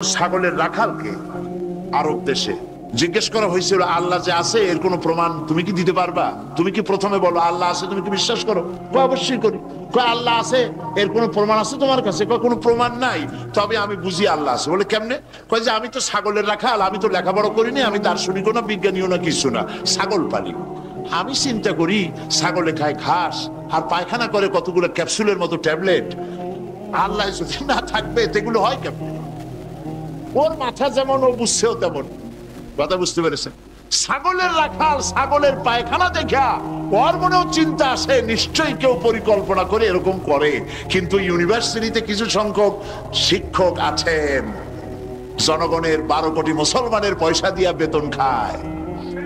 ছাগলের রাখালকে আরব দেশে জিজ্ঞেস করা হয়েছিল, আল্লাহ যে আছে এর কোনো প্রমাণ তুমি কি দিতে পারবা? তুমি কি প্রথমে বলো আল্লাহ আছে, তুমি কি বিশ্বাস করো? অবশ্যই করি। আল্লাহ আছে, এর কোনো প্রমাণ আছে তোমার কাছে? কোনো প্রমাণ নাই, তবে আমি বুঝি আল্লাহ আছে। বলে কেমনে? কয় যে আমি তো ছাগলের রাখাল, আমি তো লেখাপড়া করিনি, আমি দার্শনিকও না, বিজ্ঞানীও না, কিছু না, ছাগল পালি। আমি চিন্তা করি ছাগলে খায় ঘাস আর পায়খানা করে কতগুলো ক্যাপসুলের মতো ট্যাবলেট, আল্লাহ যদি না থাকবে এগুলো হয় কেমন? ওর মাথা যেমন ও বুঝছেও তেমন। কথা বুঝতে পেরেছেন? ছাগলের রাখাল ছাগলের পায়খানা দেখা ওর মনেও চিন্তা আসে, নিশ্চয়ই কেউ পরিকল্পনা করে এরকম করে। কিন্তু ইউনিভার্সিটিতে কিছু সংখ্যক শিক্ষক আছেন জনগণের 12 কোটি মুসলমানের পয়সা দিয়া বেতন খায়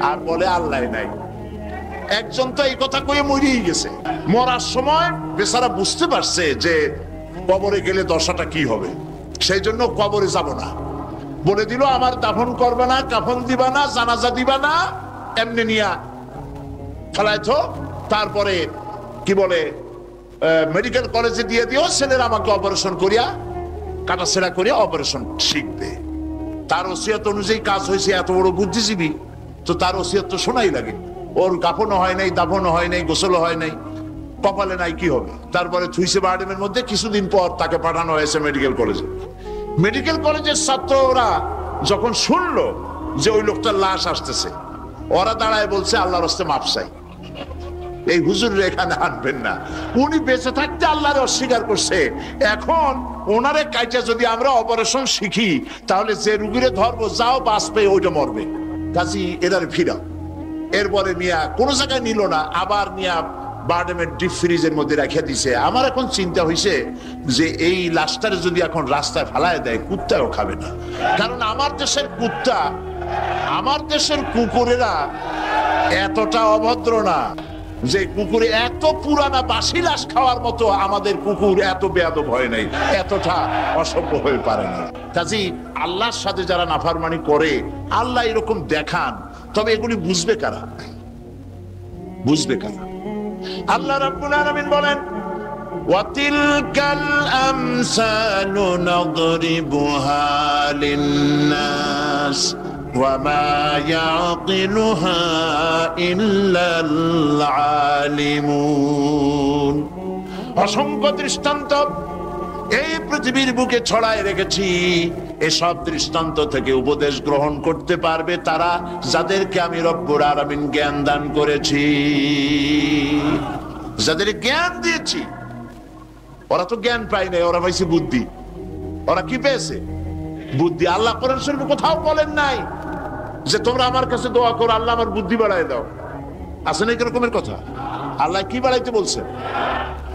আর বলে আল্লাহ নাই। একজন তো এই কথা কয়ে মরেই গেছে। মরার সময় বেচারা বুঝতে পারছে যে কবরে গেলে দশাটা কি হবে, সেই জন্য কবরে যাব না। বলে দিল আমার দাফন করবে না, কাফন দিবা না, জানাজা দিবা না, এমনি নিয়া ফেলাইছো। তারপরে কি বলে মেডিকেল কলেজে দিয়ে দিও, ছেলেরা আমাকে অপারেশন করিয়া কাটাছেড়া করিয়া অপারেশন শিখবে। তার ওসিয়ত অনুযায়ী কাজ হয়েছে। এত বড় বুদ্ধিজীবী, তো তার ওসিয়ত তো শোনাই লাগে। ওর কাফনও হয় নাই, দাফনও হয় নাই, গোসলও হয় নাই, কপালে নাই, কি হবে? তারপরে থুইছে বার্ডেমের মধ্যে। কিছুদিন পর তাকে পাঠানো হয়েছে মেডিকেল কলেজে। মেডিকেল কলেজের ছাত্ররা যখন শুনলো যে ওই লোকটার লাশ আসতেছে, ওরা দাঁড়ায় বলছে আল্লাহর রাস্তে মাপ চাই, এই হুজুর এখানে আনবেন না। উনি বেঁচে থাকতে আল্লাহরে অস্বীকার করছে। এখন ওনারে কাইটা যদি আমরা অপারেশন শিখি, তাহলে যে রুগীরে ধরবো যাও বাঁচবে, ওইটা মরবে। কাজী এদারে ফিরা। এরপরে মিয়া কোনো জায়গায় নিল না, আবার মিয়া বার্ডেমের ডিপ ফ্রিজের মধ্যে রেখে দিছে। আমার এখন চিন্তা হয়েছে যে এই লাশটারে যদি এখন রাস্তায় ফেলায় দেয়, কুত্তাও খাবে না। কারণ আমার দেশের কুত্তা, আমার দেশের কুকুরেরা এতটা অভদ্র না যে কুকুরে এত পুরানা বাসি লাশ খাওয়ার মতো আমাদের কুকুর এত বেয়াদব হয় নাই, এতটা অসভ্য হয়ে পারে না। কাজী আল্লাহর সাথে যারা নাফরমানি করে, আল্লাহ এরকম দেখান, তবে এগুলি বুঝবে কারা? বুঝবে কারা? আল্লাহ রাব্বুল আলামিন বলেন ওয়াতিলকাল আমসালু নাদরিবুহা লিন্নাস ওয়া মা ইয়াকিলুহা ইল্লাল আলিমুন। অসংখ্য দৃষ্টান্ত এই পৃথিবীর বুকে ছড়ায় রেখেছি। এসব দৃষ্টান্ত থেকে উপদেশ গ্রহণ করতে পারবে তারা যাদেরকে আমি রব্বুল আলামিন জ্ঞান দান করেছি, যাদের জ্ঞান দিয়েছি। ওরা তো জ্ঞান পায় নাই, ওরা পাইছে বুদ্ধি। ওরা কি পেয়েছে? বুদ্ধি। আল্লাহ কোরআন শরীফে কোথাও বলেন নাই যে তোমরা আমার কাছে দোয়া করো আল্লাহ আমার বুদ্ধি বাড়ায় দাও। আছে না এরকমের কথা? আল্লাহ কি বাড়াইতে বলছেন?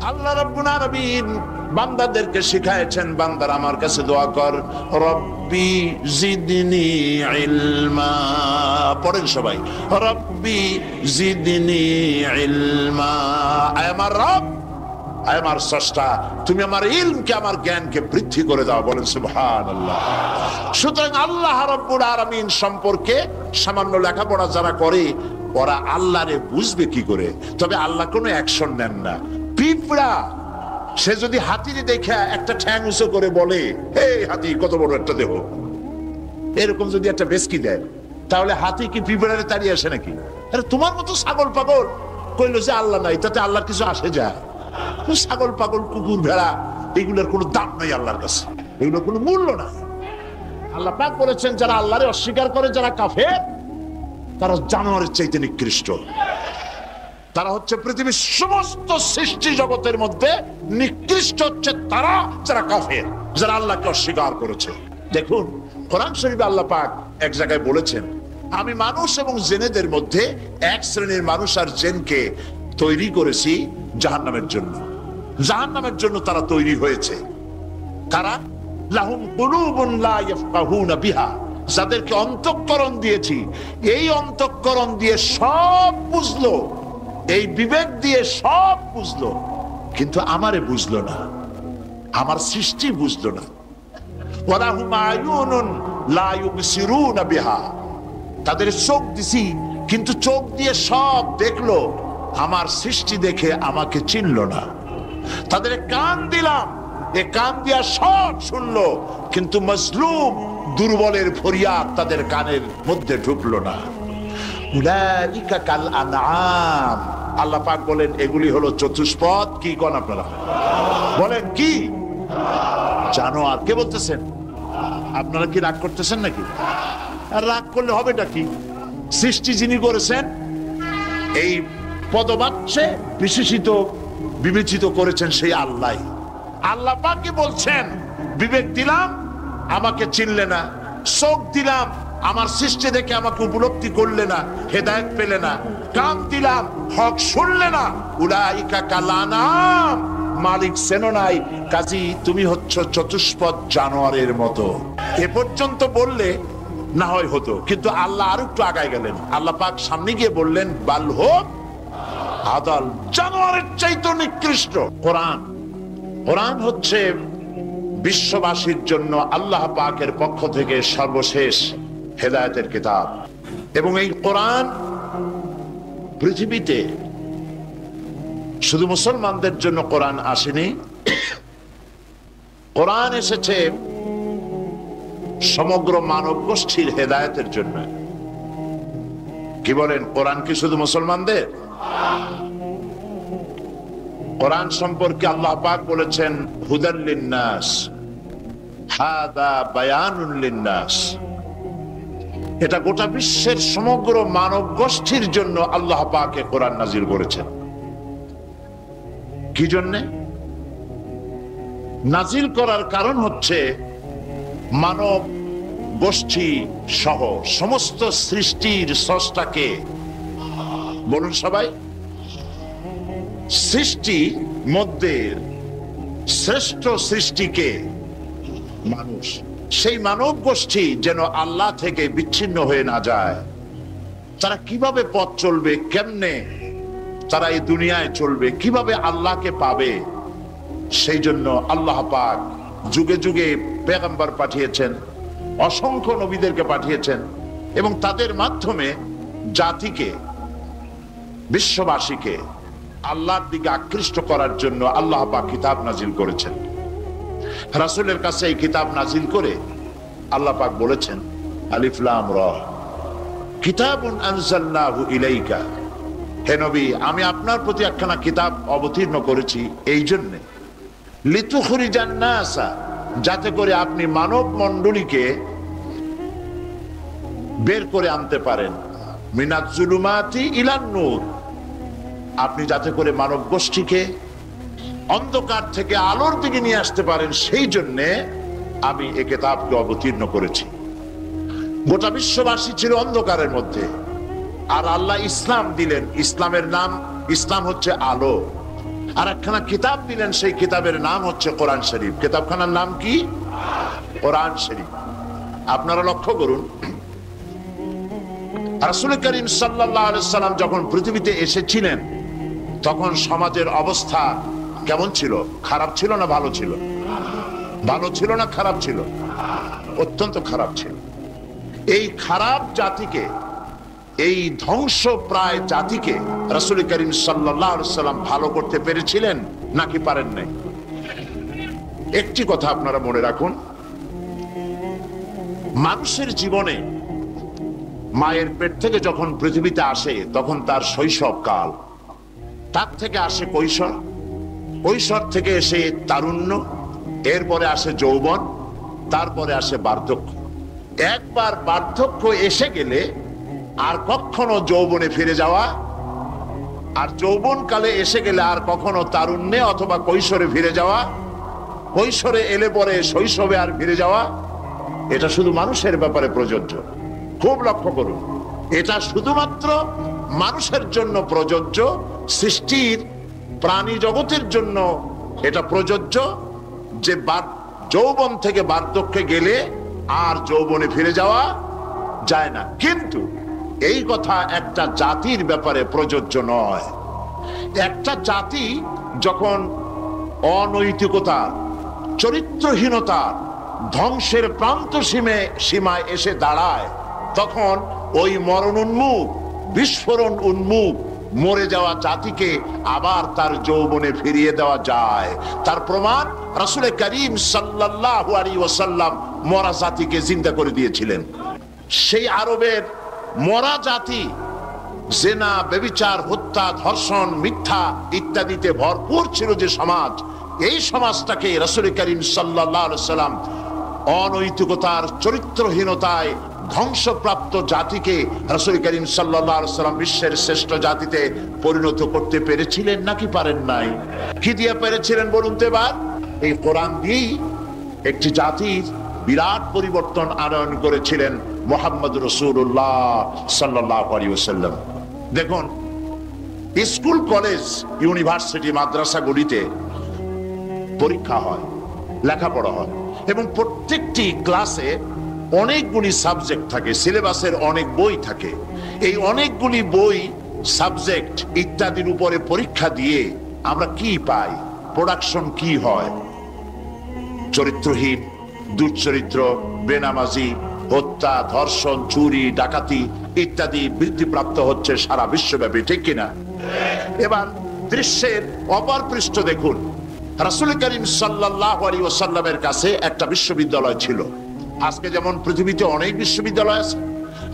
আল্লাহ রাব্বুল আলামিন বান্দাদেরকে শিখায়েছেন, বান্দার আমার কাছে দোয়া কর, রব্বি জিদনি ইলমা। পড়েন সবাই, রব্বি জিদনি ইলমা। আয় আমার রব, আয় আমার স্রষ্টা, তুমি আমার ইলমকে, আমার জ্ঞানকে বৃদ্ধি করে দাও। বলেন সুবহানাল্লাহ। সুতরাং আল্লাহ রাব্বুল আলামিন সম্পর্কে সামান্য লেখাপড়া যারা করে, ওরা আল্লাহরে বুঝবে কি করে? তবে আল্লাহ কোনো অ্যাকশন নেন না। পিঁপড়া সে যদি হাতির দেখে একটা ঠ্যাং উঁচু করে বলে, হে হাতি কত বড় একটা দেহ, এরকম যদি একটা বেসকি দেয়, তাহলে হাতি কি পিঁপড়ারে তাড়িয়ে আসে নাকি? আরে তোমার মতো ছাগল পাগল কইলো যে আল্লাহ নাই, তাতে আল্লাহর কিছু আসে যায়? ছাগল পাগল কুকুর ভেড়া এগুলোর কোনো দাম নাই আল্লাহর কাছে, এগুলোর কোনো মূল্য নাই। আল্লাহ পাক বলেছেন যারা আল্লাহরে অস্বীকার করে, যারা কাফের, তারা জানোয়ারের চাইতে নিকৃষ্ট। তারা হচ্ছে পৃথিবীর সমস্ত সৃষ্টি জগতের মধ্যে নিকৃষ্ট হচ্ছে তারা, যারা কাফের, যারা আল্লাহকে অস্বীকার করেছে। দেখুন কোরআন শরীফে আল্লাহ পাক এক জায়গায় বলেছেন, আমি মানুষ এবং জিনেদের মধ্যে এক শ্রেণীর মানুষ আর জিনকে তৈরি করেছি জাহান্নামের জন্য। জাহান্নামের জন্য তারা তৈরি হয়েছে। কারা? লাহুম কুলুবুন লা ইয়াফকাহুনা বিহা, যাদেরকে অন্তঃকরণ দিয়েছি, এই অন্তঃকরণ দিয়ে সব বুঝলো, এই বিবেক দিয়ে সব বুঝলো, কিন্তু আমারে বুঝলো না, আমার সৃষ্টি বুঝলো না। ওয়ালাহুম আয়ুনুন লা ইউবসিরুনা বিহা, তাদের চোখ দিছি, কিন্তু চোখ দিয়ে সব দেখলো, আমার সৃষ্টি দেখে আমাকে চিনলো না। তাদের কান দিলাম, এ কান দিয়া সব শুনলো, কিন্তু মজলুম দুর্বলের ফরিয়াদ তাদের কানের মধ্যে ঢুকলো না। উলাইকা কাল আনআম, আল্লাহ পাক বলেন এগুলি হলো চতুষ্পদ। কি কোন আপনারা বলেন কি? জানোয়ার। কে বলতেছেন? আপনারা কি রাগ করতেছেন নাকি? আর রাগ করলে হবেটা কি? সৃষ্টি যিনি করেছেন, এই পদবাচ্যে বিশেষিত বিবেচিত করেছেন সেই আল্লাহ। আল্লাহ পাকই বলছেন বিবেক দিলাম, আমাকে চিনলে না, চোখ দিলাম, আমার সৃষ্টি দেখে আমাকে উপলব্ধি করলে না, হেদায়েত পেলে না, কান দিলাম, হক শুনলে না, উলাইকা কাল আনআম, মালিক চেনো নাই, কাজী তুমি হচ্ছ চতুষ্পদ জানোয়ারের মতো। এ পর্যন্ত বললে না হয় হতো, কিন্তু আল্লাহ আর একটু আগায় গেলেন। আল্লাহ পাক সামনে গিয়ে বললেন বাল হোক আদাল, জানোয়ারের চাইতে নিকৃষ্ট। কোরআন, কোরআন হচ্ছে বিশ্ববাসীর জন্য আল্লাহ পাকের পক্ষ থেকে সর্বশেষ হেদায়েতের কিতাব। এবং এই কোরআন পৃথিবীতে শুধু মুসলমানদের জন্য কোরআন আসেনি, কোরআন এসেছে সমগ্র মানব গোষ্ঠীর হেদায়েতের জন্য। কি বলেন? কোরআন কি শুধু মুসলমানদের? কোরআন সম্পর্কে আল্লাহ পাক বলেছেন হুদাল লিন্নাস, হাদা বায়ানুল লিন্নাস। এটা গোটা বিশ্বের সমগ্র মানব গোষ্ঠীর জন্য আল্লাহ পাক কোরআন নাজিল করেছেন। কি জন্যে নাজিল করার কারণ হচ্ছে মানব গোষ্ঠী সহ সমস্ত সৃষ্টির স্রষ্টাকে, বলুন সবাই, সৃষ্টি মধ্যে শ্রেষ্ঠ সৃষ্টিকে মানুষ, সেই মানব গোষ্ঠী যেন আল্লাহ থেকে বিচ্ছিন্ন হয়ে না যায়। তারা কিভাবে পথ চলবে, কেমনে তারা এই দুনিয়ায় চলবে, কিভাবে আল্লাহকে পাবে, সেই জন্য আল্লাহ পাক যুগে যুগে পেগম্বর পাঠিয়েছেন, অসংখ্য নবীদেরকে পাঠিয়েছেন, এবং তাদের মাধ্যমে জাতিকে, বিশ্ববাসীকে আল্লাহর দিকে আকৃষ্ট করার জন্য আল্লাহ পাক কিতাব নাজিল করেছেন। রাসূলের কাছে এই কিতাব নাজিল করে আল্লাহ পাক বলেছেন আলিফ লাম রা কিতাবুন আনজালনাহু ইলাইকা, হে নবী আমি আপনার প্রতি একখানা কিতাব অবতীর্ণ করেছি এই জন্য, লিতুখরিজান নাসা, যাতে করে আপনি মানব মণ্ডলীকে বের করে আনতে পারেন, মিনাজ জুলুমাতি ইলান নূর, আপনি যাতে করে মানব গোষ্ঠীকে অন্ধকার থেকে আলোর দিকে নিয়ে আসতে পারেন, সেই জন্য আমি এই কিতাবকে অবতীর্ণ করেছি। গোটা বিশ্ববাসী ছিল অন্ধকারের মধ্যে, আর আল্লাহ ইসলাম দিলেন, ইসলামের নাম, ইসলাম হচ্ছে আলো, আর একখানা কিতাব দিলেন, সেই কিতাবের নাম হচ্ছে কোরআন শরীফ। কিতাবখানার নাম কি? কোরআন শরীফ। আপনারা লক্ষ্য করুন, রাসূল করিম সাল্লাল্লাহু আলাইহি সাল্লাম যখন পৃথিবীতে এসেছিলেন তখন সমাজের অবস্থা কেমন ছিল? খারাপ ছিল না ভালো ছিল? ভালো ছিল না খারাপ ছিল? অত্যন্ত খারাপ ছিল। এই খারাপ জাতিকে, এই ধ্বংস প্রায় জাতিকে রাসূল করিম সাল্লাল্লাহু আলাইহি সাল্লাম ভালো করতে পেরেছিলেন নাকি পারেন নাই? একটি কথা আপনারা মনে রাখুন, মানুষের জীবনে মায়ের পেট থেকে যখন পৃথিবীতে আসে তখন তার শৈশব কাল, তার থেকে আসে কৈশোর, কৈশোর থেকে এসে তারুণ্য, এরপরে আসে যৌবন, তারপরে আসে বার্ধক্য। একবার বার্ধক্য এসে গেলে আর কখনো যৌবনে ফিরে যাওয়া, আর যৌবন কালে এসে গেলে আর কখনো তারুণ্যে অথবা কৈশোরে ফিরে যাওয়া, কৈশোরে এলে পরে শৈশবে আর ফিরে যাওয়া, এটা শুধু মানুষের ব্যাপারে প্রযোজ্য। খুব লক্ষ্য করুন, এটা শুধুমাত্র মানুষের জন্য প্রযোজ্য, সৃষ্টির প্রাণী জগতের জন্য এটা প্রযোজ্য যে যৌবন থেকে বার্ধক্যে গেলে আর যৌবনে ফিরে যাওয়া যায় না। কিন্তু এই কথা একটা জাতির ব্যাপারে প্রযোজ্য নয়। একটা জাতি যখন অনৈতিকতার, চরিত্রহীনতার, ধ্বংসের প্রান্ত সীমায় এসে দাঁড়ায়, তখন ওই মরণ উন্মুখ, বিস্ফোরণ উন্মুখ, মরে যাওয়া জাতিকে আবার তার যৌবনে ফিরিয়ে দেওয়া যায়। তার প্রমাণ রাসূল করিম সাল্লাল্লাহু আলাইহি ওয়াসাল্লাম মরা জাতিকে জিন্দা করে দিয়েছিলেন। সেই আরবের মরা জাতি জেনা, ব্যভিচার, হত্যা, ধর্ষণ, মিথ্যা ইত্যাদিতে ভরপুর ছিল যে সমাজ, এই সমাজটাকে রাসূল করিম সাল্লাল্লাহু আলাইহি ওয়াসাল্লাম অনৈতিকতার, চরিত্রহীনতায় ধ্বংসপ্রাপ্ত জাতিকে রাসূল করিম সাল্লাল্লাহু আলাইহি ওয়াসাল্লাম বিশ্বের শ্রেষ্ঠ জাতিতে পরিণত করতে পেরেছিলেন নাকি পারেন নাই? কি দিয়ে পেরেছিলেন বলুন তো এবার? এই কোরআন দিয়েই একটি জাতির বিরাট পরিবর্তন আনয়ন করেছিলেন মুহাম্মদ রাসূলুল্লাহ সাল্লাল্লাহু আলাইহি ওয়াসাল্লাম। দেখুন, স্কুল, কলেজ, ইউনিভার্সিটি, মাদ্রাসাগুলিতে পরীক্ষা হয়, লেখাপড়া হয় এবং প্রত্যেকটি ক্লাসে অনেকগুলি সাবজেক্ট থাকে, সিলেবাসের অনেক বই থাকে। এই অনেকগুলি বই, সাবজেক্ট ইত্যাদির উপরে পরীক্ষা দিয়ে আমরা কি পাই? প্রোডাকশন কি হয়? চরিত্রহীন, দুশ্চরিত্র, বেনামাজি, হত্যা, ধর্ষণ, চুরি, ডাকাতি ইত্যাদি বৃদ্ধিপ্রাপ্ত হচ্ছে সারা বিশ্বব্যাপী, ঠিক কিনা? এবার দৃশ্যের অপর পৃষ্ঠ দেখুন, রাসূল করিম সাল্লাল্লাহু আলাইহি ওয়াসাল্লামের কাছে একটা বিশ্ববিদ্যালয় ছিল। আজকে যেমন পৃথিবীতে অনেক বিশ্ববিদ্যালয় আছে,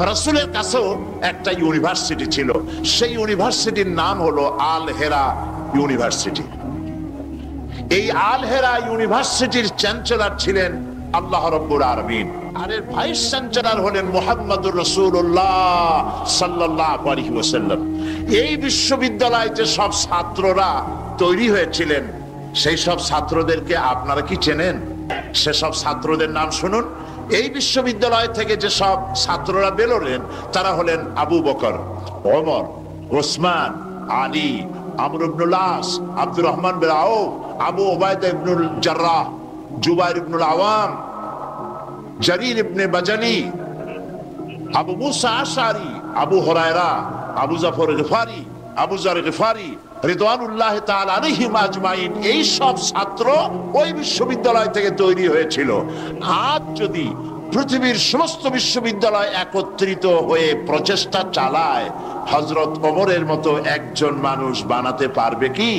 রাসূলের কাছেও একটা ইউনিভার্সিটি ছিল। সেই ইউনিভার্সিটির নাম হলো আল হেরা ইউনিভার্সিটি। এই আল হেরা ইউনিভার্সিটির চ্যান্সেলর ছিলেন আল্লাহ রাব্বুল আলামিন, আর এর ভাইস চ্যান্সেলর হলেন মুহাম্মদুর রাসূলুল্লাহ সাল্লাল্লাহু আলাইহি ওয়াসাল্লাম। এই বিশ্ববিদ্যালয়ে যে সব ছাত্ররা তৈরি হয়েছিলেন, সেই সব ছাত্রদেরকে আপনারা কি চেনেন? সেসব ছাত্রদের নাম শুনুন। এই বিশ্ববিদ্যালয় থেকে যে সব ছাত্ররা বেরোলেন, তারা হলেন আবু বকর, ওমর, ওসমান, আলী, আমর ইবনুল আস, আব্দুর রহমান বিন আউফ, আবু উবাইদা ইবনুল জাররাহ, জুবাইর ইবনুল আওয়াম, জারির ইবনে বাজালি, আবু মুসা আশআরী, আবু হুরায়রা, আবু জাফর গিফারি, আবু যার গিফারি রিদওয়ানুল্লাহ তাআলা আলাইহিম আজমাইন। এই সব ছাত্র ওই বিশ্ববিদ্যালয় থেকে তৈরি হয়েছিল। আজ যদি পৃথিবীর সমস্ত বিশ্ববিদ্যালয় একত্রিত হয়ে প্রচেষ্টা চালায়, হযরত ওমরের মতো একজন মানুষ বানাতে পারবে কি?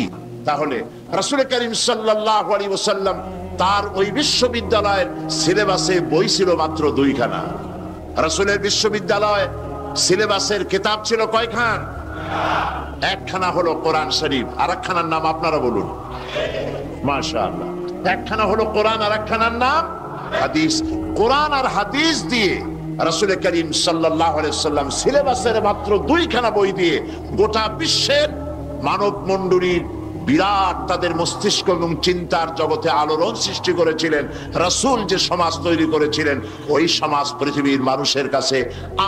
তাহলে রাসূল করিম সাল্লাল্লাহু আলাইহি ওয়াসাল্লাম তার ওই বিশ্ববিদ্যালয়ের সিলেবাসে বই ছিল মাত্র 2খানা। রাসূলের বিশ্ববিদ্যালয় সিলেবাসের কিতাব ছিল কয়খান? একখানা হলো কোরআন শরীফ, আর একখানার নাম আপনারা বলুন। মাশাআল্লাহ, একখানা হলো কোরআন, আর একখানার নাম হাদিস। কোরআন আর হাদিস দিয়ে রাসূল করিম সাল্লাল্লাহু আলাইহি ওয়াসাল্লাম সিলেবাসের মাত্র 2খানা বই দিয়ে গোটা বিশ্বের মানব মণ্ডলীর বিরাট তাদের মস্তিষ্ক এবং চিন্তার জগতে আলোড়ন সৃষ্টি করেছিলেন। রাসূল যে সমাজ তৈরি করেছিলেন, ওই সমাজ পৃথিবীর মানুষের কাছে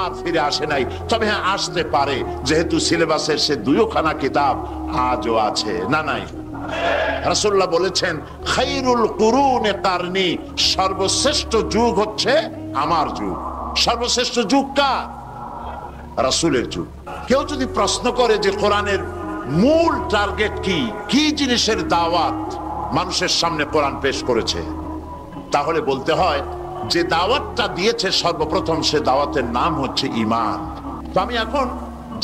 আর ফিরে আসে নাই। তবে হ্যাঁ, আসতে পারে, যেহেতু সিলেবাসের সে 2খানা কিতাব আজও আছে। না নাই? রাসূলুল্লাহ বলেছেন, খায়রুল কুরুনে কারনি, সর্বশ্রেষ্ঠ যুগ হচ্ছে আমার যুগ। সর্বশ্রেষ্ঠ যুগ কার? রাসূলের যুগ। কেউ যদি প্রশ্ন করে যে কোরআনের মূল টার্গেট কি, কি জিনিসের দাওয়াত মানুষের সামনে কোরআন পেশ করেছে, তাহলে বলতে হয় যে দাওয়াতটা দিয়েছে সর্বপ্রথম, সে দাওয়াতের নাম হচ্ছে ঈমান। তো আমি এখন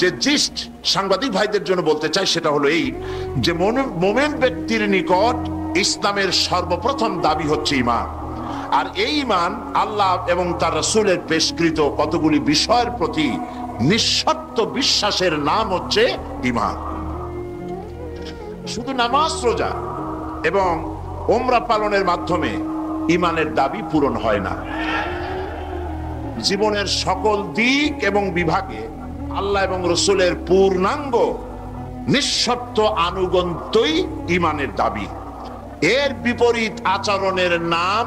যে জিস্ট সাংবাদিক ভাইদের জন্য বলতে চাই সেটা হলো এই, যে মুমিন ব্যক্তির নিকট ইসলামের সর্বপ্রথম দাবি হচ্ছে ঈমান। আর এই ঈমান আল্লাহ এবং তার রাসূলের পেশকৃত কতগুলি বিষয়ের প্রতি নিঃশর্ত বিশ্বাসের নাম হচ্ছে ঈমান। শুধু নামাজ, রোজা এবং উমরা পালনের মাধ্যমে ঈমানের দাবি পূরণ হয় না। জীবনের সকল দিক এবং বিভাগে আল্লাহ এবং রাসূলের পূর্ণাঙ্গ নিঃশর্ত আনুগত্যই ঈমানের দাবি। এর বিপরীত আচরণের নাম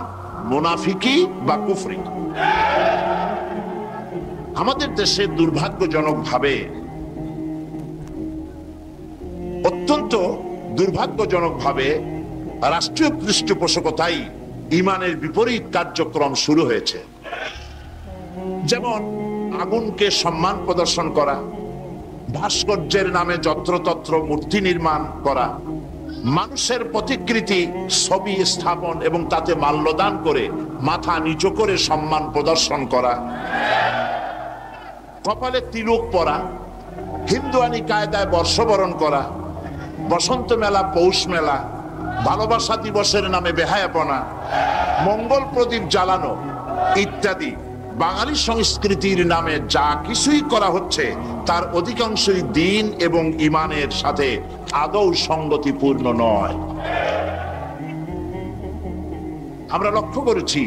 মুনাফিকি বা কুফরি। আমাদের দেশে দুর্ভাগ্যজনকভাবে, অত্যন্ত দুর্ভাগ্যজনকভাবে রাষ্ট্রীয় পৃষ্ঠপোষকতায় ঈমানের বিপরীত কার্যক্রম শুরু হয়েছে। যেমন আগুনকে সম্মান প্রদর্শন করা, ভাস্কর্যের নামে যত্রতত্র মূর্তি নির্মাণ করা, মানুষের প্রতিকৃতি ছবি স্থাপন এবং তাতে মাল্যদান করে মাথা নিচু করে সম্মান প্রদর্শন করা, কপালে তিলক পরা, হিন্দুয়ানি কায়দায় বর্ষবরণ করা, বসন্ত মেলা, পৌষ মেলা, ভালোবাসা দিবসের নামে বেহায়াপনা, মঙ্গল প্রদীপ জ্বালানো ইত্যাদি বাঙালি সংস্কৃতির নামে যা কিছুই করা হচ্ছে তার অধিকাংশই দিন এবং ইমানের সাথে আদৌ সঙ্গতিপূর্ণ নয়। আমরা লক্ষ্য করেছি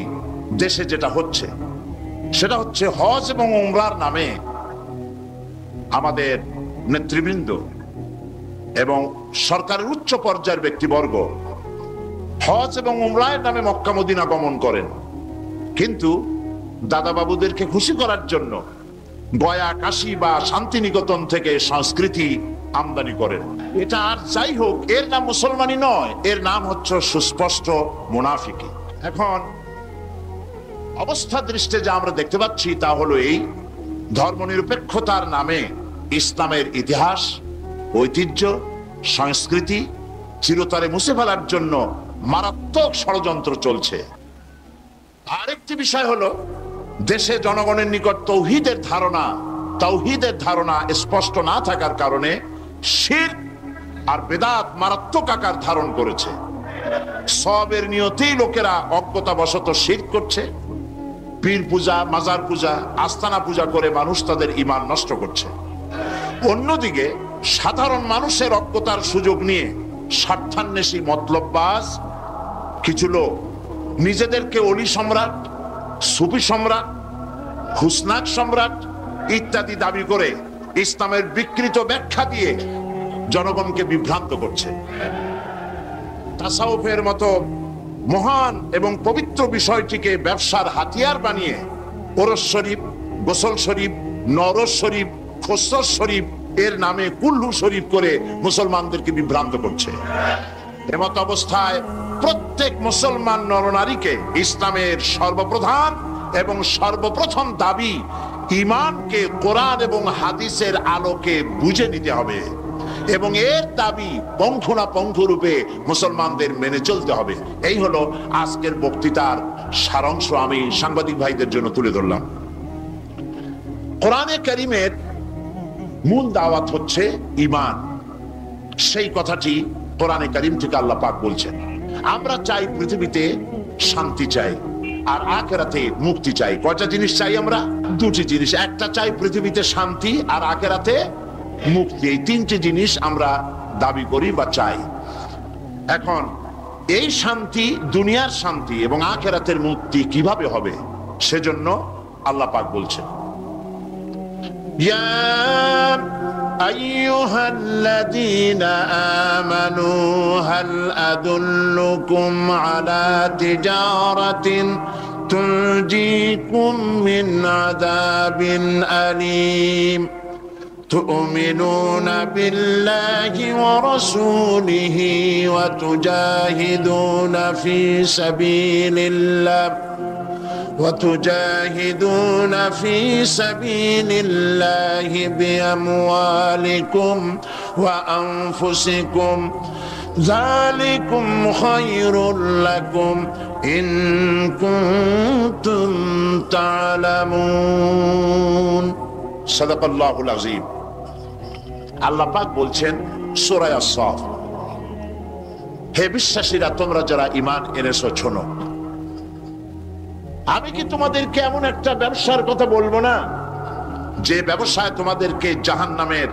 দেশে যেটা হচ্ছে সেটা হচ্ছে হজ এবং উমরার নামে আমাদের নেতৃবৃন্দ এবং সরকারের উচ্চ পর্যায়ের ব্যক্তিবর্গ হজ এবং উমরার নামে মক্কা মদিনা গমন করেন, কিন্তু দাদা বাবুদেরকে খুশি করার জন্য গয়া, কাশী বা শান্তিনিকেতন থেকে সংস্কৃতি আমদানি করেন। এটা আর যাই হোক, এর নাম মুসলমানি নয়, এর নাম হচ্ছে সুস্পষ্ট মুনাফিকি। এখন অবস্থা দৃষ্টে যা আমরা দেখতে পাচ্ছি তা হলো এই, ধর্মনিরপেক্ষতার নামে ইসলামের ইতিহাস, ঐতিহ্য, সংস্কৃতি চিরতরে মুছে ফেলার জন্য মারাত্মক ষড়যন্ত্র চলছে। আরেকটি বিষয় হলো দেশে জনগণের নিকট তাওহীদের ধারণা স্পষ্ট না থাকার কারণে শিরক আর বেদাত মারাত্মক আকার ধারণ করেছে। সওয়াবের নিয়তেই লোকেরা অজ্ঞতাবশত শিরক করছে, পীর পূজা, মাজার পূজা, আস্তানা পূজা করে মানুষ তাদের ঈমান নষ্ট করছে। অন্যদিকে সাধারণ মানুষের অজ্ঞতার সুযোগ নিয়ে স্বার্থান্বেষী মতলববাজ কিছু লোক নিজেদেরকে অলি সম্রাট, সুফি সম্রাট, হুসনাক সম্রাট ইত্যাদি দাবি করে ইসলামের বিকৃত ব্যাখ্যা দিয়ে জনগণকে বিভ্রান্ত করছে। তাসাউফের মতো মহান এবং পবিত্র বিষয়টিকে ব্যবসার হাতিয়ার বানিয়ে ওরস শরীফ, গোসল শরীফ, নরস শরীফ, খসরস শরীফ এর নামে কুল্লু শরীফ করে মুসলমানদেরকে বিভ্রান্ত করছে। এমত অবস্থায় প্রত্যেক মুসলমান নরনারীকে ইসলামের সর্বপ্রধান এবং সর্বপ্রথম দাবি ঈমানকে কোরআন এবং হাদিসের আলোকে বুঝে নিতে হবে এবং এর দাবি পঙ্খুনাপঙ্খ রূপে মুসলমানদের মেনে চলতে হবে। এই হলো আজকের বক্তৃতার সারাংশ আমি সাংবাদিক ভাইদের জন্য তুলে ধরলাম। কোরআনে কারীমের মূল দাওয়াত হচ্ছে ঈমান। সেই কথাটি কোরআনে কারীম থেকে আল্লাহ পাক বলছেন। আমরা চাই পৃথিবীতে শান্তি চাই আর আখিরাতে মুক্তি চাই। কয়টা জিনিস চাই আমরা? দুটি জিনিস। একটা চাই পৃথিবীতে শান্তি আর আখিরাতে মুক্তি। এই তিনটি জিনিস আমরা দাবি করি বা চাই। এখন এই শান্তি, দুনিয়ার শান্তি এবং আখিরাতের মুক্তি কিভাবে হবে সেজন্য আল্লাহ পাক বলছেন, ইয়া আইয়ুহাল্লাযীনা আমানু হাল আদুল্লুকুম আলা তিজারাতিন তুনজিকুম মিন আযাবিন আলীম تؤمنون بالله ورسوله وتجاهدون في سبيل الله بأموالكم وأنفسكم ذلكم خير لكم إن كنتم تعلمون صدق الله العظيم। আল্লাহ পাক বলছেন সূরা আস-সাফ, হে বিশ্বাসীরা, তোমরা যারা ঈমান এনেছো শোনো, আমি কি তোমাদেরকে এমন একটা ব্যবসার কথা বলবো না যে ব্যবসায় তোমাদেরকে জাহান্নামের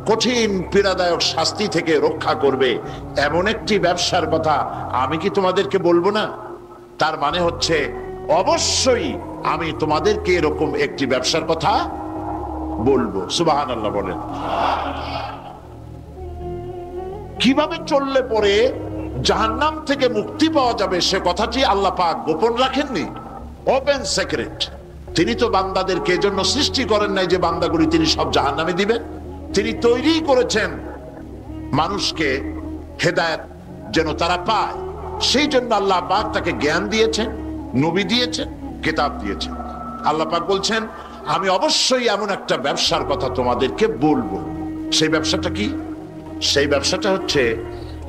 কঠিন পীড়াদায়ক শাস্তি থেকে রক্ষা করবে? এমন একটি ব্যবসার কথা আমি কি তোমাদেরকে বলবো না? তার মানে হচ্ছে অবশ্যই আমি তোমাদেরকে এরকম একটি ব্যবসার কথা বলবো। সুবহানাল্লাহ বলেন। কিভাবে চললে পরে জাহান্নাম থেকে মুক্তি পাওয়া যাবে সে কথাটি আল্লাহ পাক গোপন রাখেননি, ওপেন সিক্রেট। তিনি তো বান্দাদেরকে এজন্য সৃষ্টি করেন নাই যে বান্দাগুলি তিনি সব জাহান্নামে দিবেন। তিনি তৈরি করেছেন মানুষকে হেদায়েত যেন তারা পায়, সেই জন্য আল্লাহ পাক তাকে জ্ঞান দিয়েছেন, নবী দিয়েছেন, কিতাব দিয়েছেন। আল্লাহ পাক বলছেন আমি অবশ্যই এমন একটা ব্যবসার কথা তোমাদেরকে বলবো। সেই ব্যবসাটা কি? সেই ব্যবসাটা হচ্ছে,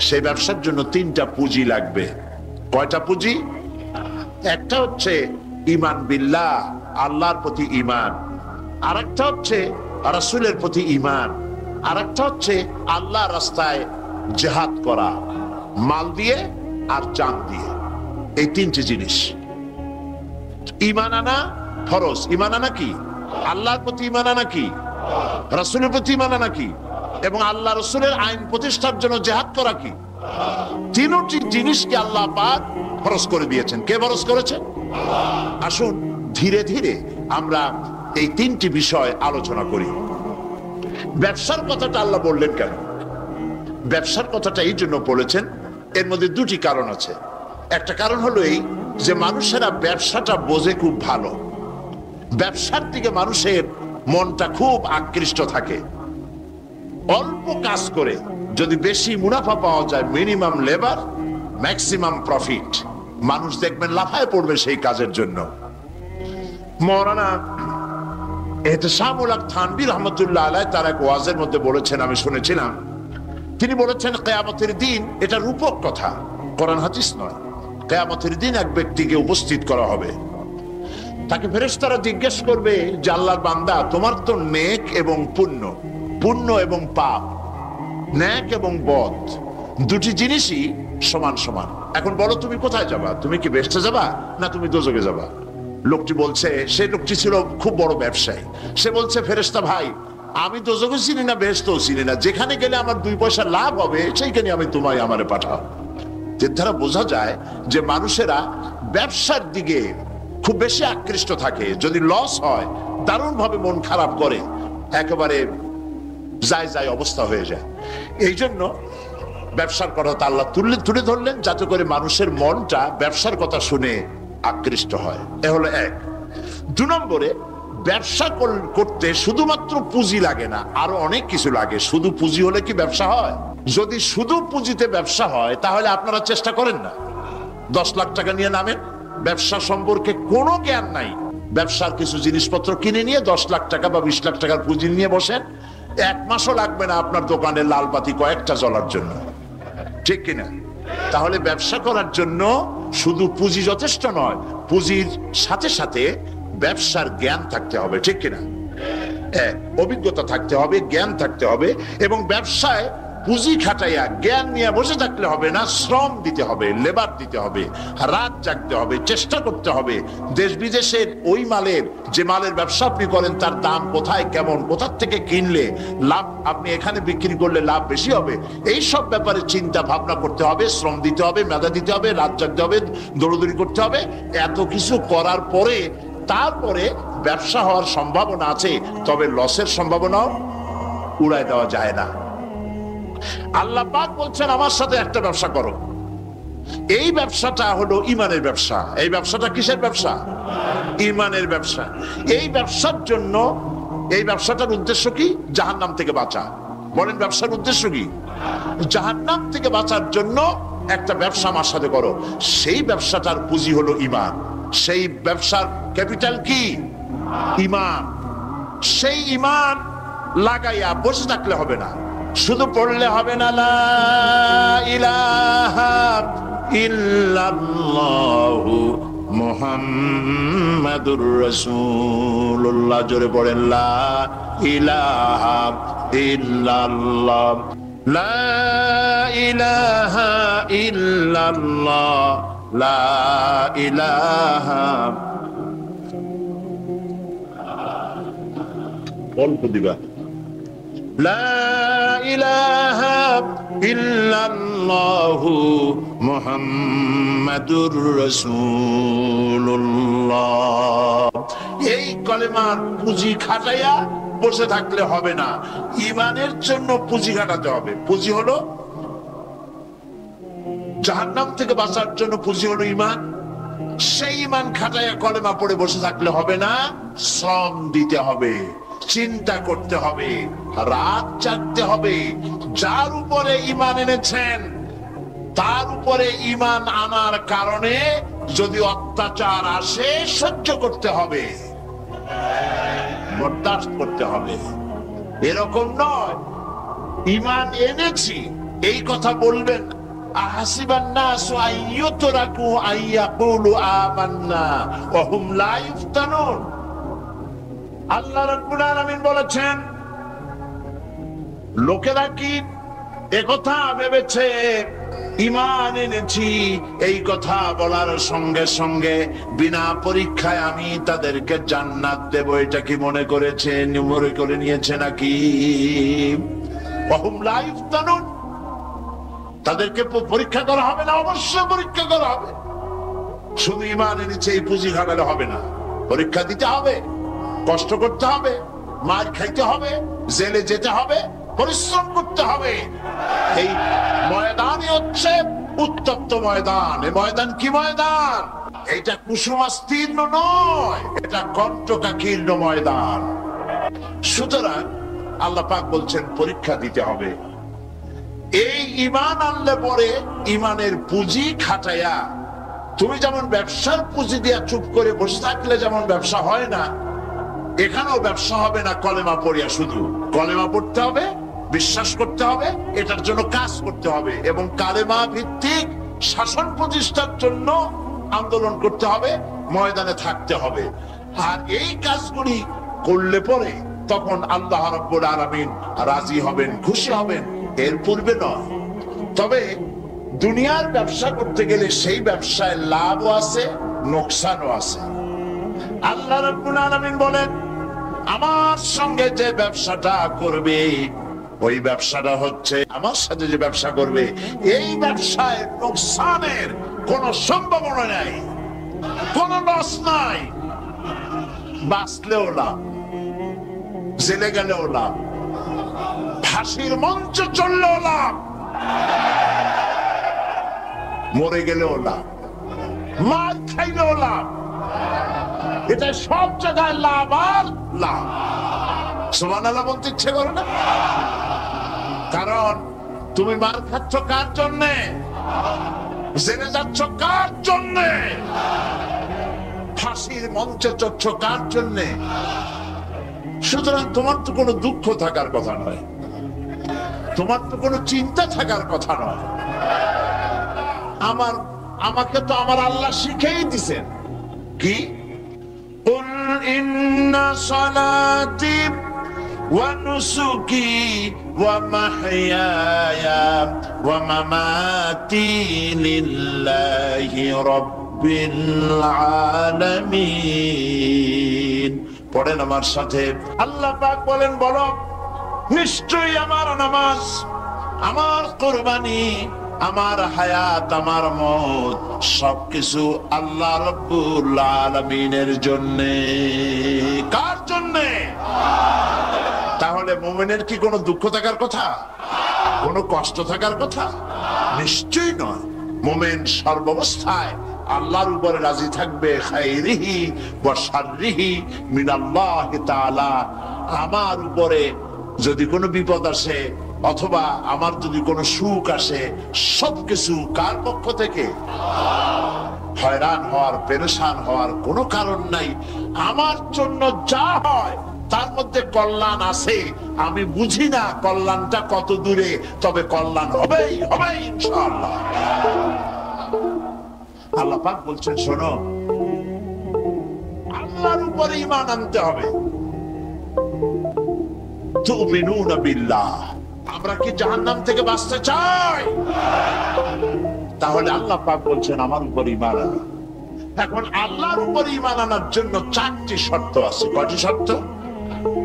সেই ব্যবসার জন্য তিনটা পুঁজি লাগবে। কয়টা পুঁজি? একটা হচ্ছে ঈমান বিল্লাহ, আল্লাহর প্রতি ঈমান। আরেকটা হচ্ছে রাসূলের প্রতি ঈমান। আর একটা হচ্ছে আল্লাহ রাস্তায় জিহাদ করা, মাল দিয়ে আর জান দিয়ে। এই তিনটি জিনিস। ঈমান আনা ফরজ। ঈমান আনা কি? আল্লাহর প্রতি ঈমান আনা কি? রাসূলের প্রতি ঈমান আনা কি? এবং আল্লাহ রাসূলের আইন প্রতিষ্ঠার জন্য জিহাদ করা কি? তিনটি জিনিসকে আল্লাহ পাক ফরজ করে দিয়েছেন। কে ফরজ করেছেন? আসুন ধীরে ধীরে আমরা এই তিনটি বিষয় আলোচনা করি। ব্যবসার কথাটা আল্লাহ বললেন কেন? ব্যবসার কথাটা এই জন্য বলেছেন, এর মধ্যে দুটি কারণ আছে। একটা কারণ হলো এই যে মানুষেরা ব্যবসাটা বোঝে খুব ভালো, ব্যবসার দিকে মানুষের মনটা খুব আকৃষ্ট থাকে। অল্প কাজ করে যদি বেশি মুনাফা পাওয়া যায়, মিনিমাম লেবার ম্যাক্সিমাম প্রফিট, মানুষ দেখবেন লাফায় পড়বে সেই কাজের জন্য। মাওলানা এহতেশামুল হক থানভী রহমতুল্লাহ আলাইহি তার এক ওয়াজের মধ্যে বলেছেন, আমি শুনেছিলাম, তিনি বলেছেন কিয়ামতের দিন, এটা রূপক কথা, কোরআন হাদিস নয়, কিয়ামতের দিন এক ব্যক্তিকে উপস্থিত করা হবে, তাকে ফেরেশতারা জিজ্ঞেস করবে যে আল্লাহর বান্দা, তোমার তো নেক এবং পুণ্য, পুণ্য এবং পাপ, নেক এবং বদ দুটি জিনিসই সমান সমান, এখন বলো তুমি কোথায় যাবা? তুমি কি বেহেশতে যাবা না তুমি দোজখে যাবা? লোকটি বলছে, সেই লোকটি ছিল খুব বড় ব্যবসায়ী, সে বলছে ফেরেশতা ভাই, আমি দোজখও চিনি না বেহেশতও চিনি না, যেখানে গেলে আমার 2 পয়সা লাভ হবে সেইখানে আমি তোমায় আমারে পাঠাও। এর দ্বারা বোঝা যায় যে মানুষেরা ব্যবসার দিকে খুব বেশি আকৃষ্ট থাকে, যদি লস হয় দারুণ ভাবে মন খারাপ করে, একেবারে যায় অবস্থা হয়ে যায়। এই জন্য ব্যবসার কথা আল্লাহ তুলে ধরলেন যাতে করে মানুষের মনটা ব্যবসার কথা শুনে আকৃষ্ট হয়। এ হলো এক। 2 নম্বরে, ব্যবসা করতে শুধুমাত্র পুঁজি লাগে না, আরো অনেক কিছু লাগে। শুধু পুঁজি হলে কি ব্যবসা হয়? যদি শুধু পুঁজিতে ব্যবসা হয় তাহলে আপনারা চেষ্টা করেন না, 10 লাখ টাকা নিয়ে নামেন, ব্যবসা সম্পর্কে কোনো জ্ঞান নাই, ব্যবসার কিছু জিনিসপত্র কিনে নিয়ে 10 লাখ টাকা বা 20 লাখ টাকার পুঁজি নিয়ে বসেন, 1 মাসও লাগবে না আপনার দোকানে লাল বাতি কয়েকটা জ্বলার জন্য, ঠিক কিনা? তাহলে ব্যবসা করার জন্য শুধু পুঁজি যথেষ্ট নয়, পুঁজির সাথে সাথে ব্যবসার জ্ঞান থাকতে হবে, ঠিক কিনা? অভিজ্ঞতা থাকতে হবে, জ্ঞান থাকতে হবে, এবং ব্যবসায় পুঁজি খাটাইয়া জ্ঞান নিয়ে বসে থাকলে হবে না, শ্রম দিতে হবে, লেবার দিতে হবে, রাত জাগতে হবে, চেষ্টা করতে হবে। দেশ বিদেশের ওই মালের, যে মালের ব্যবসা আপনি করেন তার দাম কোথায়, কেমন, কোথা থেকে কিনলে লাভ, আপনি এখানে বিক্রি করলে লাভ বেশি হবে, এই সব ব্যাপারে চিন্তা ভাবনা করতে হবে, শ্রম দিতে হবে, মেধা দিতে হবে, রাত জাগতে হবে, দৌড়দৌড়ি করতে হবে। এত কিছু করার পরে তারপরে ব্যবসা হওয়ার সম্ভাবনা আছে, তবে লসের সম্ভাবনাও উড়ায় দেওয়া যায় না। আল্লাহ পাক বলছেন আমার সাথে একটা ব্যবসা করো, এই ব্যবসাটা হলো ঈমানের ব্যবসা। এই ব্যবসাটা কিসের ব্যবসা? ঈমানের ব্যবসা। এই ব্যবসার জন্য, এই ব্যবসাটার উদ্দেশ্য কি? জাহান্নাম থেকে বাঁচা। বলেন ব্যবসার উদ্দেশ্য কি? জাহান্নাম থেকে বাঁচার জন্য একটা ব্যবসা আমার সাথে করো। সেই ব্যবসাটার পুঁজি হলো ঈমান, সেই ব্যবসার ক্যাপিটাল কি? ঈমান। সেই ঈমান লাগাইয়া বসে থাকলে হবে না, শুধু পড়লে হবে না লা ইলাহা ইল্লাল্লাহু মুহাম্মাদুর রাসূলুল্লাহ। জোরে পড়েন লা ইলাহা ইল্লাল্লাহ, লা ইলাহা ইল্লাল্লাহ, লা ইলাহা। অল্প দিবা, লা ইলাহা ইল্লাল্লাহু মুহাম্মাদুর রাসূলুল্লাহ। এই কলেমার পুঁজি খাটাইয়া বসে থাকলে হবে না, ঈমানের জন্য পুঁজি খাটাতে হবে। পুঁজি হলো জাহান্নাম থেকে বাঁচার জন্য, পুঁজি হলো ঈমান। সেই ঈমান খাটাইয়া কলেমা পড়ে বসে থাকলে হবে না, শ্রম দিতে হবে, চিন্তা করতে হবে, রাত জাগতে হবে। যার উপরে ঈমান এনেছেন তার উপরে ঈমান আনার কারণে যদি অত্যাচার আসে সহ্য করতে হবে, বরদাস্ত করতে হবে। এরকম নয় ঈমান এনেছি এই কথা বলবেন, আহাসিবান নাসু আইয়ুতরাকু আইয়াকুলু আমান্না ওয়া হুম লা ইফতানুন। আল্লাহ রাব্বুল আলামিন বলেছেন, লোকেরা কি একথা ভেবেছে ঈমান এনেছি এই কথা বলার সঙ্গে সঙ্গে বিনা পরীক্ষায় আমি তাদেরকে জান্নাত দেব, এটা কি মনে করেছে, মনে করে নিয়েছে নাকি? ওয়াহুম লা ইফতানুন, তাদেরকে পরীক্ষা করা হবে না? অবশ্যই পরীক্ষা করা হবে। শুধু ঈমান এনেছে এই পুঁজি খাটালে হবে না, পরীক্ষা দিতে হবে, কষ্ট করতে হবে, মার খাইতে হবে, জেলে যেতে হবে, পরিশ্রম করতে হবে। এই ময়দানই হচ্ছে উত্তপ্ত ময়দান। এই ময়দান কি ময়দান? এটা কুসুমাস্তীর্ণ নয়, এটা কণ্টকাকীর্ণ ময়দান। সুতরাং আল্লাহ পাক বলছেন পরীক্ষা দিতে হবে। এই ঈমান আনলে পরে ঈমানের পুঁজি খাটাইয়া, তুমি যেমন ব্যবসার পুঁজি দিয়া চুপ করে বসে থাকলে যেমন ব্যবসা হয় না, এখানেও ব্যবসা হবে না কলেমা পড়িয়া। শুধু কলেমা পড়তে হবে, বিশ্বাস করতে হবে, এটার জন্য কাজ করতে হবে এবং কালেমা ভিত্তিক শাসন প্রতিষ্ঠার জন্য আন্দোলন করতে হবে, ময়দানে থাকতে হবে। আর এই কাজগুলি করলে পরে তখন আল্লাহ রাব্বুল আলামিন রাজি হবেন, খুশি হবেন, এর পূর্বে নয়। তবে দুনিয়ার ব্যবসা করতে গেলে সেই ব্যবসায় লাভও আছে, লোকসানও আছে। আল্লাহ রাব্বুল আলামিন বলেন, আমার সঙ্গে যে ব্যবসাটা করবে, ওই ব্যবসাটা হচ্ছে, আমার সাথে যে ব্যবসা করবে, এই ব্যবসায় লোকসানের কোন সম্ভাবনা নাই, কোন লস নাই। বাঁচলেও লাভ, জেলে গেলেও লাভ, ফাঁসির মঞ্চে চললেও লাভ, মরে গেলেও লাভ, মার খাইলেও লাভ। এটা সব জায়গায় লাভ আর লাভ। সুবহানাল্লাহ বলতে ইচ্ছে করে না? কারণ তুমি মার খাচ্ছ কার জন্যে? জেলে যাচ্ছ কার জন্যে? ফাঁসির মঞ্চে চড়ছ কার জন্যে? সুতরাং তোমার তো কোনো দুঃখ থাকার কথা নয়, তোমার তো কোনো চিন্তা থাকার কথা নয়। আমাকে তো আমার আল্লাহ শিখেই দিছেন কি, কুল ইন্না সালাতি ওয়া নুসুকি ওয়া মাহইয়ায়া ওয়া মামাতি লিল্লাহি রাব্বিল আলামিন। পড়েন আমার সাথে। আল্লাহ পাক বলেন, বলো নিশ্চয়ই আমার নামাজ, আমার কুরবানি, আমার হায়াত, আমার মওত সবকিছু আল্লাহ রাব্বুল আলামিনের জন্য। কার জন্য? তাহলে মুমিনের কি কোনো দুঃখ থাকার কথা, কোনো কষ্ট থাকার কথা? নিশ্চয়ই নয়। মুমিন সর্বাবস্থায় আল্লাহর উপরে রাজি থাকবে, খাইরিহি ওয়া শাররিহি মিনাল্লাহি তাআলা। আমার উপরে যদি কোনো বিপদ আসে অথবা আমার যদি কোনো সুখ আসে, সবকিছু কার পক্ষ থেকে? হয়রান হওয়ার, পেরেশান হওয়ার কোনো কারণ নাই। আমার জন্য যা হয় তার মধ্যে কল্যাণ আছে। আমি বুঝি না কল্যাণটা কত দূরে, তবে কল্যাণ হবেই হবে ইনশাআল্লাহ। আল্লাহ পাক বলছেন, শোনো, আল্লাহর উপরে ঈমান আনতে হবে। তুমিনুনা বিল্লাহ। আমরা কি জাহান্নাম থেকে বাঁচতে চাই? তাহলে আল্লাহ পাক বলছেন আমার উপর ঈমান আনো। এখন আল্লাহর উপর ঈমান আনার জন্য 4টি শর্ত আছে। কয়টি শর্ত?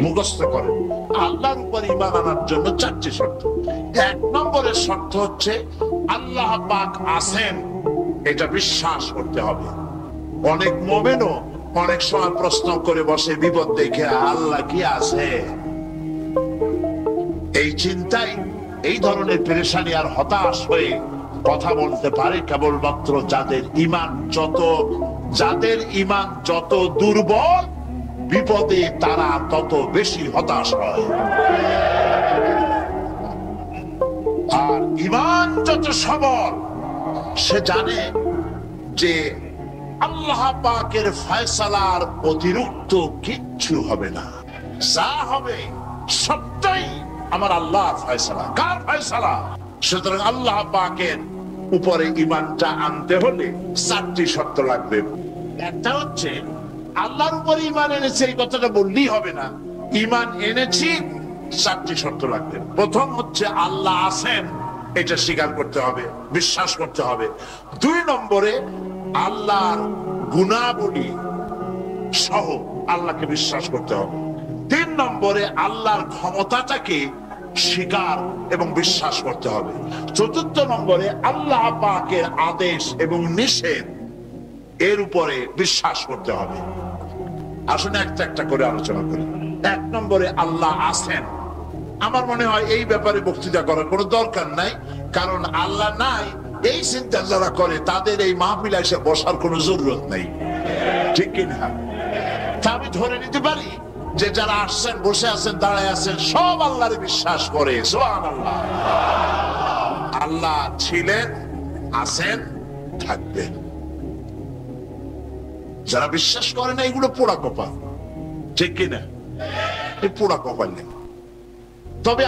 মুখস্থ করেন। আল্লাহর উপর ঈমান আনার জন্য 4টি শর্ত। 1 নম্বরের শর্ত হচ্ছে আল্লাহ পাক আছেন, এটা বিশ্বাস করতে হবে। অনেক মুমিনও অনেক সময় প্রশ্ন করে বসে বিপদ দেখে, আল্লাহ কি আছে? এই চিন্তাই এই ধরনের পেরেশানি আর হতাশ হয়ে কথা বলতে পারে কেবলমাত্র যাদের ঈমান যত দুর্বল, বিপদে তারা তত বেশি হতাশ হয়। আর ঈমান যত সবল, সে জানে যে আল্লাহ পাকের ফয়সালার অতিরিক্ত কিচ্ছু হবে না। যা হবে সবটাই আমার আল্লাহর ফয়সালা। কার ফয়সালা? সুতরাং আল্লাহ পাকের উপরে ঈমানটা আনতে হলে 4টি শর্ত লাগবে। একটা হচ্ছে আল্লাহর উপরে ঈমান এনেছে, এই কথাটা বললেই হবে না। ঈমান এনেছি চারটি শর্ত লাগবে। প্রথম হচ্ছে আল্লাহ আছেন, এটা স্বীকার করতে হবে, বিশ্বাস করতে হবে। 2 নম্বরে আল্লাহর গুণাবলী সহ আল্লাহকে বিশ্বাস করতে হবে। 3 নম্বরে আল্লাহর ক্ষমতাটাকে স্বীকার এবং বিশ্বাস করতে হবে। 4 নম্বরে আল্লাহ পাকের আদেশ এবং নিষেধ এর উপরে বিশ্বাস করতে হবে। আসুন একটা একটা করে আলোচনা করি। 1 নম্বরে আল্লাহ আছেন। আমার মনে হয় এই ব্যাপারে বক্তৃতা করার কোনো দরকার নাই, কারণ আল্লাহ নাই এই চিন্তা যারা করে তাদের এই মাহফিলে এসে বসার কোনো জরুরত নেই, ঠিক কিনা? তা আমি ধরে নিতে পারি যে যারা আসছেন, বসে আছেন, দাঁড়ায় আছেন, সব আল্লাহরে বিশ্বাস করে। সুবহানাল্লাহ। আল্লাহ ছিলেন, আছেন, থাকবেন। যারা বিশ্বাস করে না এগুলো পোড়া কপাল, ঠিক কিনা? এই পোড়া কপাল নেই। তবে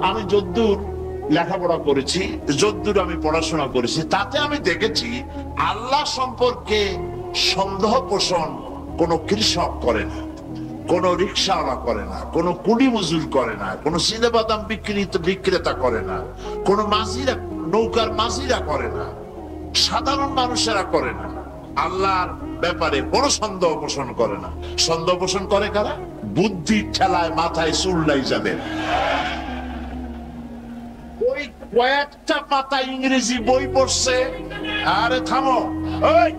আমি যদ্দূর লেখাপড়া করেছি, যদ্দূর আমি পড়াশোনা করেছি, তাতে আমি দেখেছি আল্লাহ সম্পর্কে সন্দেহ পোষণ কোন কৃষক করে না, কোন রিক্সাওয়ালা করে না, কোন কুলি মজুর করে না, কোন চিনেবাদাম বিক্রেতা করে না, কোন মাঝিরা, নৌকার মাঝিরা করে না, সাধারণ মানুষেরা করে না। আল্লাহর ব্যাপারে কোনো সন্দেহ পোষণ করে না। সন্দেহ পোষণ করে কারা? বুদ্ধির ঠেলায় মাথায় চুল নাই যাদের। ওই কয়েকটা পাতা ইংরেজি বই পড়ছে। আরে থামো, ওই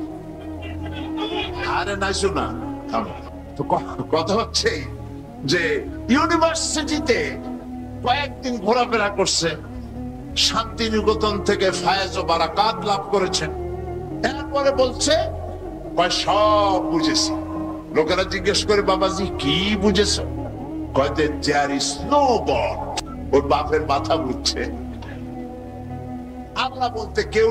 আরে নাই শোনা, থামো। তো কথা হচ্ছে যে ইউনিভার্সিটিতে কয়েকদিন ঘোরাফেরা করছে, শান্তিনিকেতন থেকে ফায়েজ ও বারাকাত লাভ করেছেন। এরপরে বলছে সব বুঝেছি। লোকেরা জিজ্ঞেস করে, বাবাজি কি বুঝেছ? কয়তে দেয়ার ইজ নো গড। ওর বাপের মাথা বুঝছে। আল্লাহ বলতে কেউ